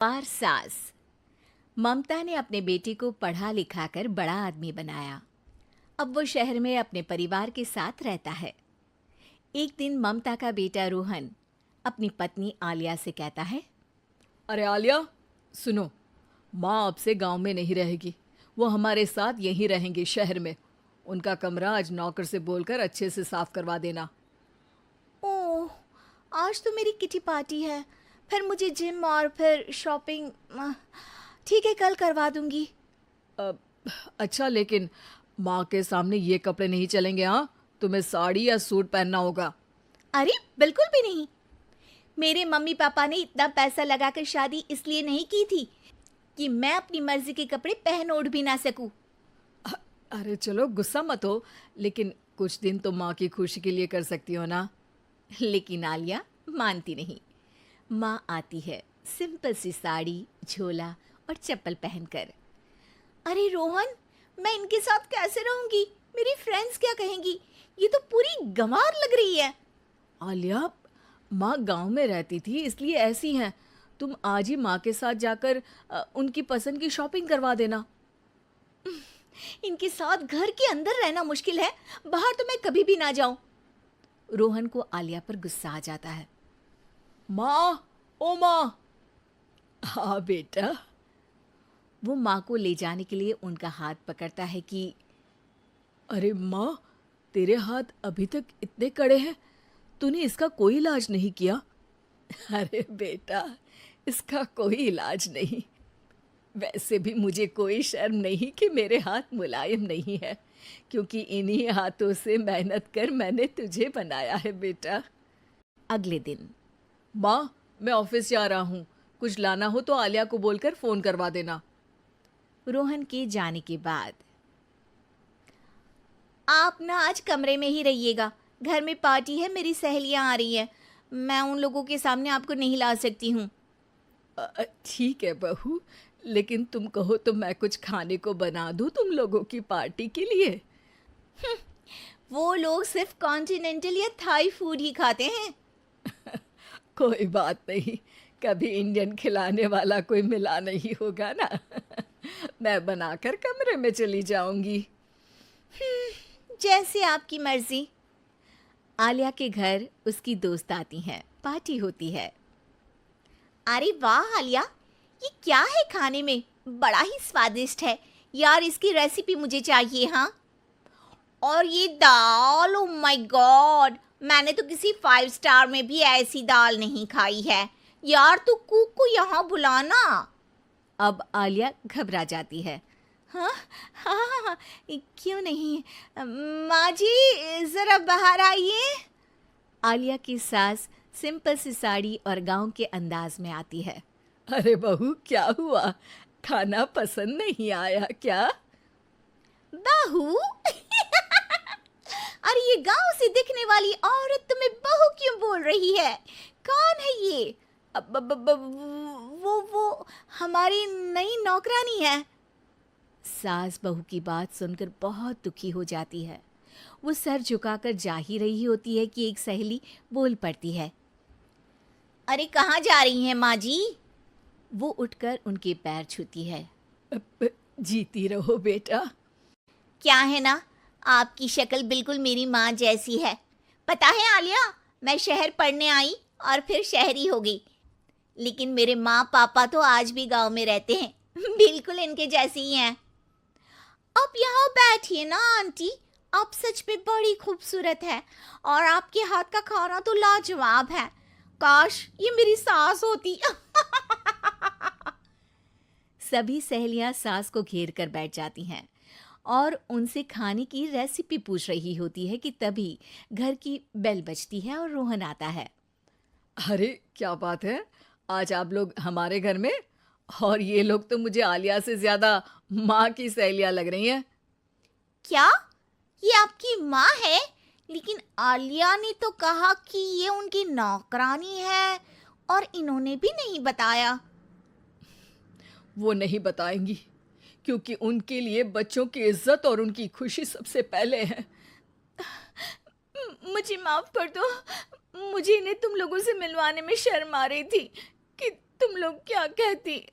पार सास। ममता ने अपने बेटे को पढ़ा लिखाकर बड़ा आदमी बनाया। अब वो शहर में अपने परिवार के साथ रहता है। एक दिन ममता का बेटा रोहन अपनी पत्नी आलिया से कहता है, अरे आलिया, सुनो, माँ अब से गांव में नहीं रहेगी। वो हमारे साथ यहीं रहेंगी शहर में। उनका कमरा आज नौकर से बोलकर अच्छे से साफ करवा देना। ओह, आज तो मेरी किटी पार्टी है, फिर मुझे जिम और फिर शॉपिंग। ठीक है, कल करवा दूंगी। अ, अच्छा, लेकिन माँ के सामने ये कपड़े नहीं चलेंगे। हाँ, तुम्हें साड़ी या सूट पहनना होगा। अरे बिल्कुल भी नहीं। मेरे मम्मी पापा ने इतना पैसा लगाकर शादी इसलिए नहीं की थी कि मैं अपनी मर्जी के कपड़े पहन ओढ़ भी ना सकूं। अरे चलो, गुस्सा मत हो, लेकिन कुछ दिन तो माँ की खुशी के लिए कर सकती हो ना। लेकिन आलिया मानती नहीं। माँ आती है सिंपल सी साड़ी, झोला और चप्पल पहनकर। अरे रोहन, मैं इनके साथ कैसे रहूंगी? मेरी फ्रेंड्स क्या कहेंगी? ये तो पूरी गंवार लग रही है। आलिया, माँ गांव में रहती थी इसलिए ऐसी हैं। तुम आज ही माँ के साथ जाकर उनकी पसंद की शॉपिंग करवा देना। इनके साथ घर के अंदर रहना मुश्किल है, बाहर तो मैं कभी भी ना जाऊं। रोहन को आलिया पर गुस्सा आ जाता है। माँ, ओ माँ। हाँ बेटा। वो माँ को ले जाने के लिए उनका हाथ पकड़ता है कि अरे माँ, तेरे हाथ अभी तक इतने कड़े हैं, तूने इसका कोई इलाज नहीं किया? अरे बेटा, इसका कोई इलाज नहीं। वैसे भी मुझे कोई शर्म नहीं कि मेरे हाथ मुलायम नहीं है, क्योंकि इन्हीं हाथों से मेहनत कर मैंने तुझे बनाया है बेटा। अगले दिन। माँ, मैं ऑफिस जा रहा हूँ। कुछ लाना हो तो आलिया को बोलकर फ़ोन करवा देना। रोहन के जाने के बाद, आप ना आज कमरे में ही रहिएगा, घर में पार्टी है, मेरी सहेलियां आ रही हैं, मैं उन लोगों के सामने आपको नहीं ला सकती हूँ। ठीक है बहू, लेकिन तुम कहो तो मैं कुछ खाने को बना दूँ तुम लोगों की पार्टी के लिए। वो लोग सिर्फ कॉन्टिनेंटल या थाई फूड ही खाते हैं। कोई बात नहीं, कभी इंडियन खिलाने वाला कोई मिला नहीं होगा ना। मैं बनाकर कमरे में चली जाऊंगी। जैसे आपकी मर्जी। आलिया के घर उसकी दोस्त आती हैं, पार्टी होती है। अरे वाह आलिया, ये क्या है खाने में? बड़ा ही स्वादिष्ट है यार, इसकी रेसिपी मुझे चाहिए। हाँ, और ये दाल, ओ माय गॉड, मैंने तो किसी 5 स्टार में भी ऐसी दाल नहीं खाई है यार। तू कुक को यहाँ बुलाना। अब आलिया घबरा जाती है। हाँ हाँ हाँ हाँ, क्यों नहीं। माँ जी ज़रा बाहर आइए। आलिया की सास सिंपल सी साड़ी और गांव के अंदाज में आती है। अरे बहू, क्या हुआ? खाना पसंद नहीं आया क्या? बहू? अरे ये गांव से दिखने वाली औरत तुम्हें बहू क्यों बोल रही है? कौन है ये? वो हमारी नई नौकरानी है। सास बहू की बात सुनकर बहुत दुखी हो जाती है। वो सर झुकाकर जा ही रही होती है कि एक सहेली बोल पड़ती है। अरे कहाँ जा रही हैं माँ जी? वो उठकर उनके पैर छूती है। जीती रहो बेटा। क्या है ना, आपकी शक्ल बिल्कुल मेरी माँ जैसी है। पता है आलिया, मैं शहर पढ़ने आई और फिर शहरी हो गई, लेकिन मेरे माँ पापा तो आज भी गांव में रहते हैं, बिल्कुल इनके जैसे ही हैं। आप यहाँ बैठिए ना आंटी, आप सच में बड़ी खूबसूरत है और आपके हाथ का खाना तो लाजवाब है। काश ये मेरी सास होती। सभी सहेलियां सास को घेर कर बैठ जाती हैं और उनसे खाने की रेसिपी पूछ रही होती है कि तभी घर की बेल बजती है और रोहन आता है। अरे क्या बात है, आज आप लोग हमारे घर में? और ये लोग तो मुझे आलिया से ज्यादा माँ की सहेलियाँ लग रही हैं। क्या ये आपकी माँ है? लेकिन आलिया ने तो कहा कि ये उनकी नौकरानी है और इन्होंने भी नहीं बताया। वो नहीं बताएंगी, क्योंकि उनके लिए बच्चों की इज्जत और उनकी खुशी सबसे पहले है। मुझे माफ कर दो, मुझे इन्हें तुम लोगों से मिलवाने में शर्म आ रही थी कि तुम लोग क्या कहती?